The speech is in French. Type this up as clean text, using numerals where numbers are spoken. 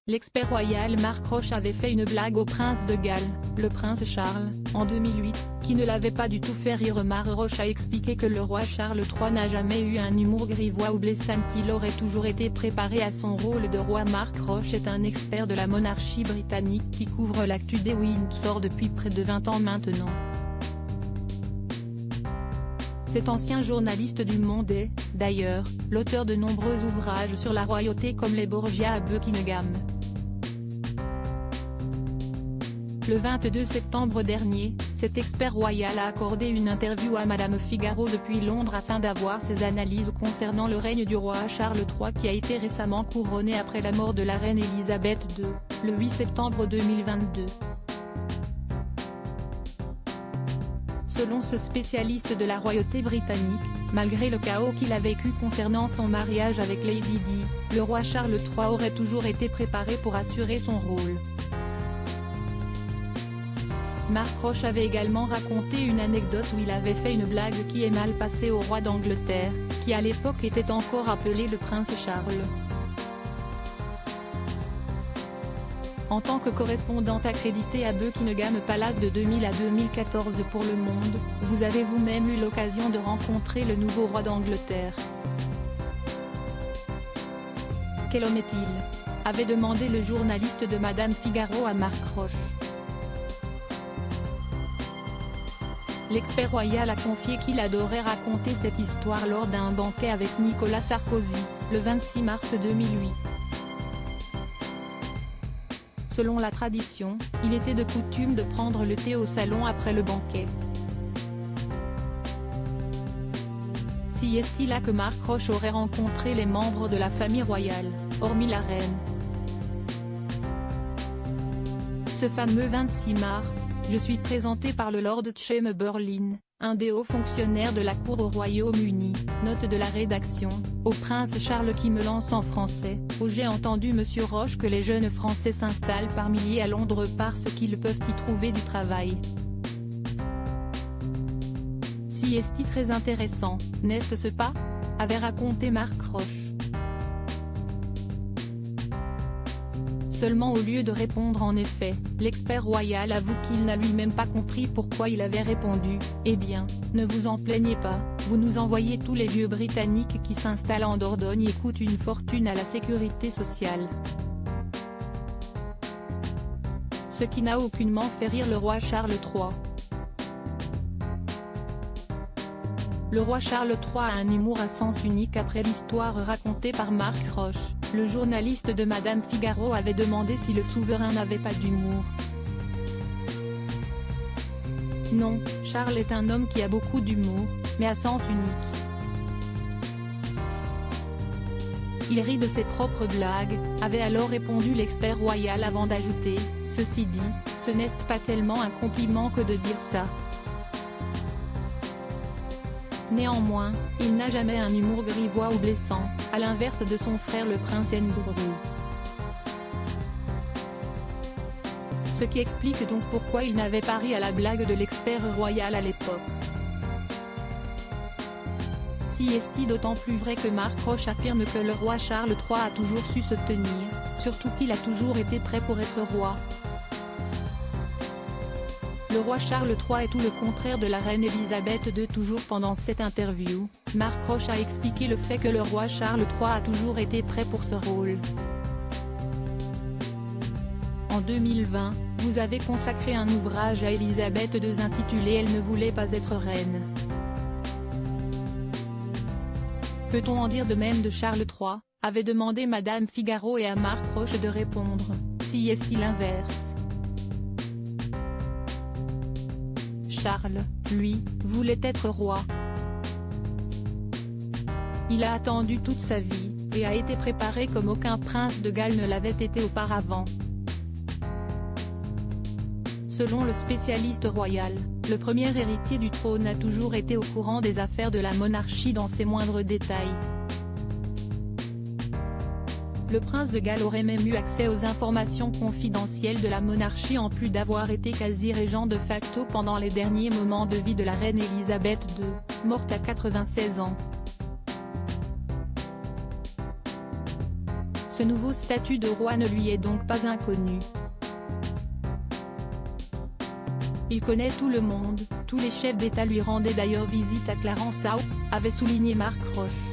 L'expert royal Marc Roche avait fait une blague au prince de Galles, le prince Charles, en 2008, qui ne l'avait pas du tout fait rire. Marc Roche a expliqué que le roi Charles III n'a jamais eu un humour grivois ou blessant, qu'il aurait toujours été préparé à son rôle de roi. Marc Roche est un expert de la monarchie britannique qui couvre l'actu des Windsor depuis près de 20 ans maintenant. Cet ancien journaliste du Monde est, d'ailleurs, l'auteur de nombreux ouvrages sur la royauté comme les Borgia à Buckingham. Le 22 septembre dernier, cet expert royal a accordé une interview à Madame Figaro depuis Londres afin d'avoir ses analyses concernant le règne du roi Charles III qui a été récemment couronné après la mort de la reine Elisabeth II, le 8 septembre 2022. Selon ce spécialiste de la royauté britannique, malgré le chaos qu'il a vécu concernant son mariage avec Lady Di, le roi Charles III aurait toujours été préparé pour assurer son rôle. Marc Roche avait également raconté une anecdote où il avait fait une blague qui est mal passée au roi d'Angleterre, qui à l'époque était encore appelé le prince Charles. En tant que correspondante accréditée à Buckingham Palace de 2000 à 2014 pour Le Monde, vous avez vous-même eu l'occasion de rencontrer le nouveau roi d'Angleterre. Quel homme est-il ? Avait demandé le journaliste de Madame Figaro à Marc Roche. L'expert royal a confié qu'il adorait raconter cette histoire lors d'un banquet avec Nicolas Sarkozy, le 26 mars 2008. Selon la tradition, il était de coutume de prendre le thé au salon après le banquet. Si est-il là que Marc Roche aurait rencontré les membres de la famille royale, hormis la reine. Ce fameux 26 mars, je suis présenté par le Lord Chamberlain, un des hauts fonctionnaires de la cour au Royaume-Uni, note de la rédaction, au prince Charles qui me lance en français, où j'ai entendu monsieur Roche que les jeunes Français s'installent par milliers à Londres parce qu'ils peuvent y trouver du travail. Si est-il très intéressant, n'est-ce pas ? Avait raconté Marc Roche. Seulement au lieu de répondre en effet, l'expert royal avoue qu'il n'a lui-même pas compris pourquoi il avait répondu « Eh bien, ne vous en plaignez pas, vous nous envoyez tous les vieux britanniques qui s'installent en Dordogne et coûtent une fortune à la sécurité sociale ». Ce qui n'a aucunement fait rire le roi Charles III. Le roi Charles III a un humour à sens unique. Après l'histoire racontée par Marc Roche, le journaliste de Madame Figaro avait demandé si le souverain n'avait pas d'humour. Non, Charles est un homme qui a beaucoup d'humour, mais à sens unique. Il rit de ses propres blagues, avait alors répondu l'expert royal avant d'ajouter, ceci dit, ce n'est pas tellement un compliment que de dire ça. Néanmoins, il n'a jamais un humour grivois ou blessant, à l'inverse de son frère le prince Andrew. Ce qui explique donc pourquoi il n'avait pas ri à la blague de l'expert royal à l'époque. Si est-il d'autant plus vrai que Marc Roche affirme que le roi Charles III a toujours su se tenir, surtout qu'il a toujours été prêt pour être roi. Le roi Charles III est tout le contraire de la reine Elisabeth II. Toujours pendant cette interview, Marc Roche a expliqué le fait que le roi Charles III a toujours été prêt pour ce rôle. En 2020, vous avez consacré un ouvrage à Elisabeth II intitulé « Elle ne voulait pas être reine ». Peut-on en dire de même de Charles III, avait demandé Madame Figaro et à Marc Roche de répondre, si est-il l'inverse. Charles, lui, voulait être roi. Il a attendu toute sa vie, et a été préparé comme aucun prince de Galles ne l'avait été auparavant. Selon le spécialiste royal, le premier héritier du trône a toujours été au courant des affaires de la monarchie dans ses moindres détails. Le prince de Galles aurait même eu accès aux informations confidentielles de la monarchie en plus d'avoir été quasi-régent de facto pendant les derniers moments de vie de la reine Elisabeth II, morte à 96 ans. Ce nouveau statut de roi ne lui est donc pas inconnu. Il connaît tout le monde, tous les chefs d'État lui rendaient d'ailleurs visite à Clarenceau, avait souligné Mark Rutte.